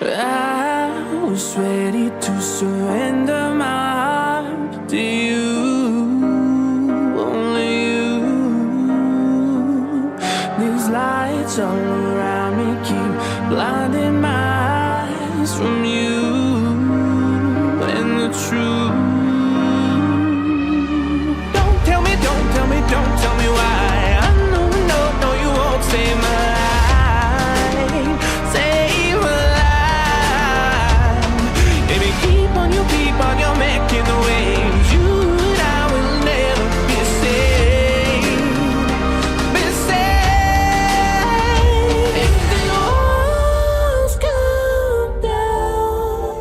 I was ready to surrender my heart to you, only you. These lights all around me keep blinding my eyes from you and the truth. Don't tell me, don't tell me, don't tell me why. I know, no, no, you won't save my life, save my life. Baby, keep on you making the waves. You and I will never be saved, be saved. If the walls come down,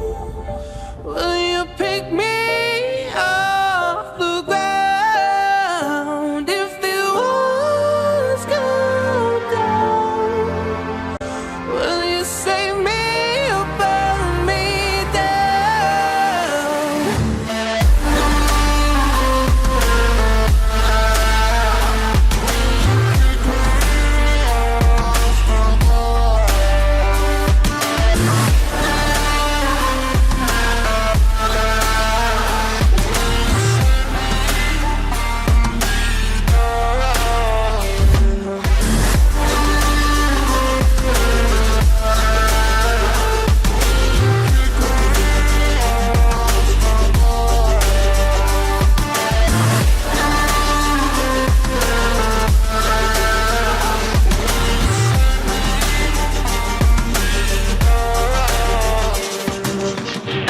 will you pick me off the ground? If the walls come down, will you save me or burn me down?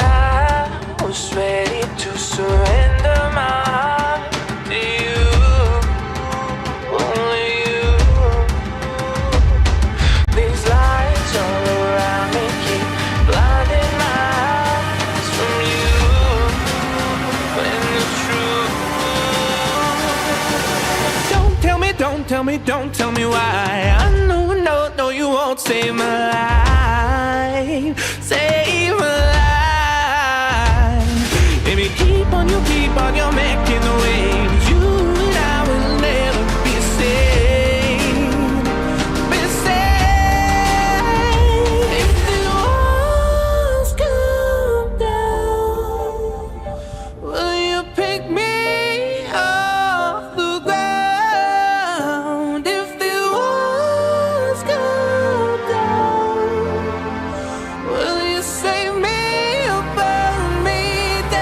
I was ready to surrender my heart to you, only you. These lights all around me keep blinding my eyes from you and the truth. Don't tell me, don't tell me, don't tell me why. I know, no, no, you won't save my life, save my life. Baby, keep on you making the waves. You and I will never be saved, be saved. If the walls come down, will you pick me off the ground? If the walls come down, will you save me or burn me down?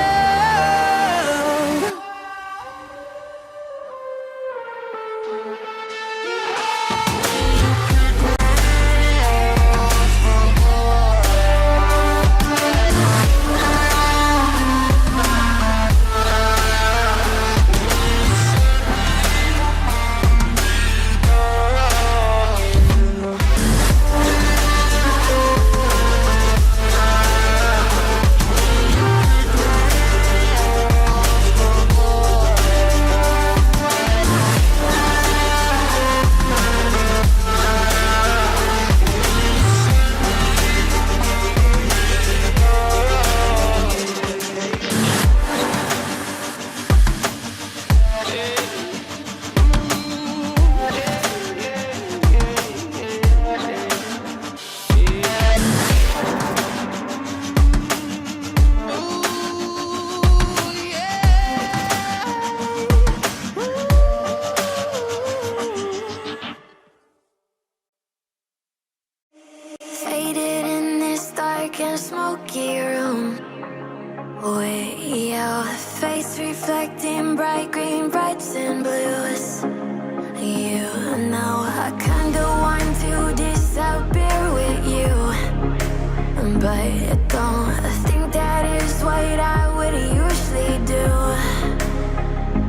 Faded in this dark and smoky room, way your face reflecting bright green, brights and blues. You know I kinda want to disappear with you, but I don't think that is what I would usually do.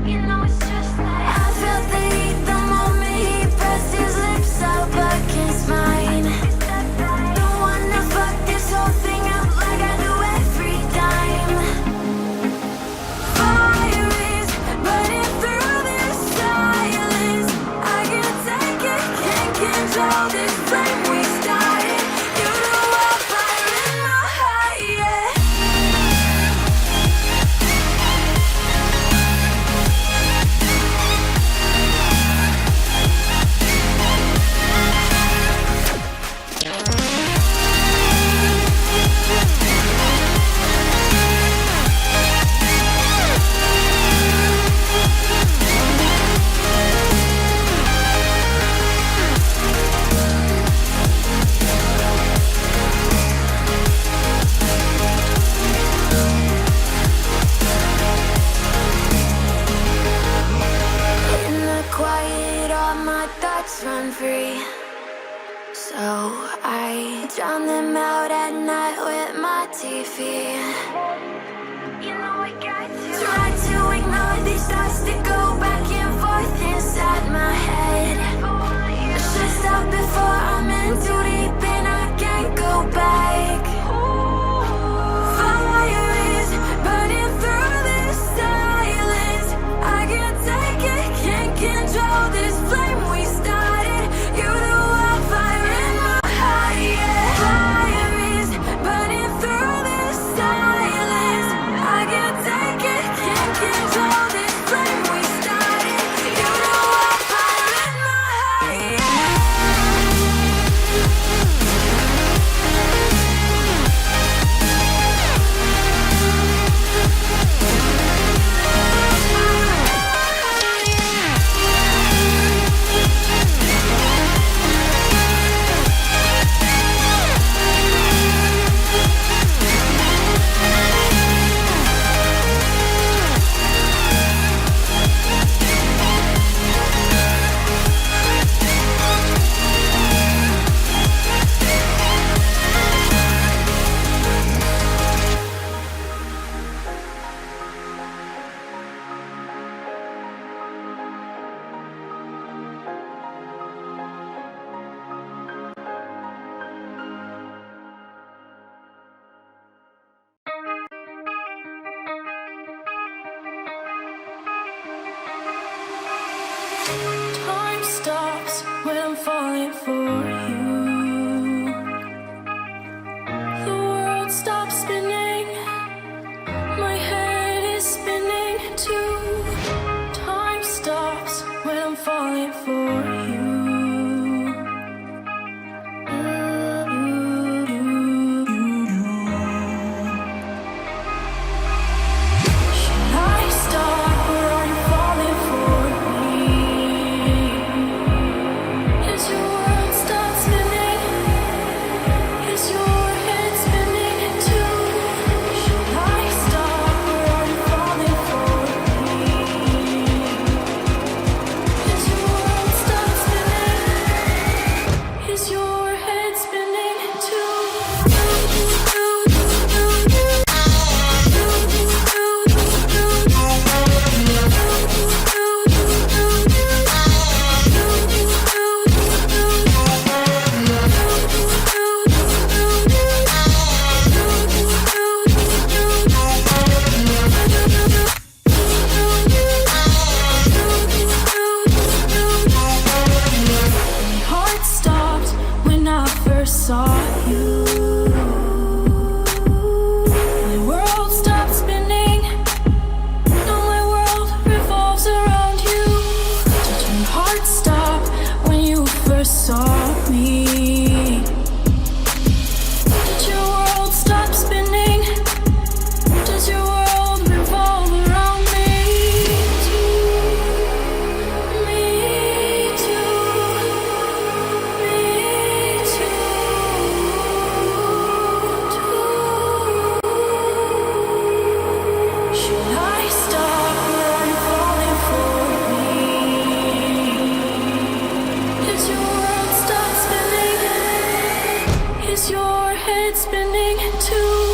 You know it's just like I felt the heat the moment he pressed his lips up against mine. Don't wanna fuck this whole thing up like I do every time. Fire is burning through this silence. I can't take it, can't control this flame we started. You know I'm fire in my heart. I drown them out at night with my TV. You know I got to try to ignore these thoughts that go back and forth inside my head. I should stop before I'm in too deep and I can't go back. Fire is burning through this silence. I can't take it, can't control this flame we started. You're the wildfire in my heart, yeah. Fire is burning through this silence. I can't take it, can't control this flame we started. You're the wildfire in my heart, yeah. Time stops when I'm falling for you. The world stops spinning. My head is spinning too. Time stops when I'm falling for you. Should I stop or are you falling for me? Is your world stop spinning? Is your head spinning too? Should I stop or are you falling for me? Is your world stop spinning? Is your head spinning too? My heart stopped when I first saw you. My world stopped spinning. Now my world revolves around you. Did your heart stop when you first saw me? Did your world stop spinning? Does your world revolve around me too? Me too. Me too. Should I stop or are you falling for me? Is your world stop spinning? Is your head spinning too?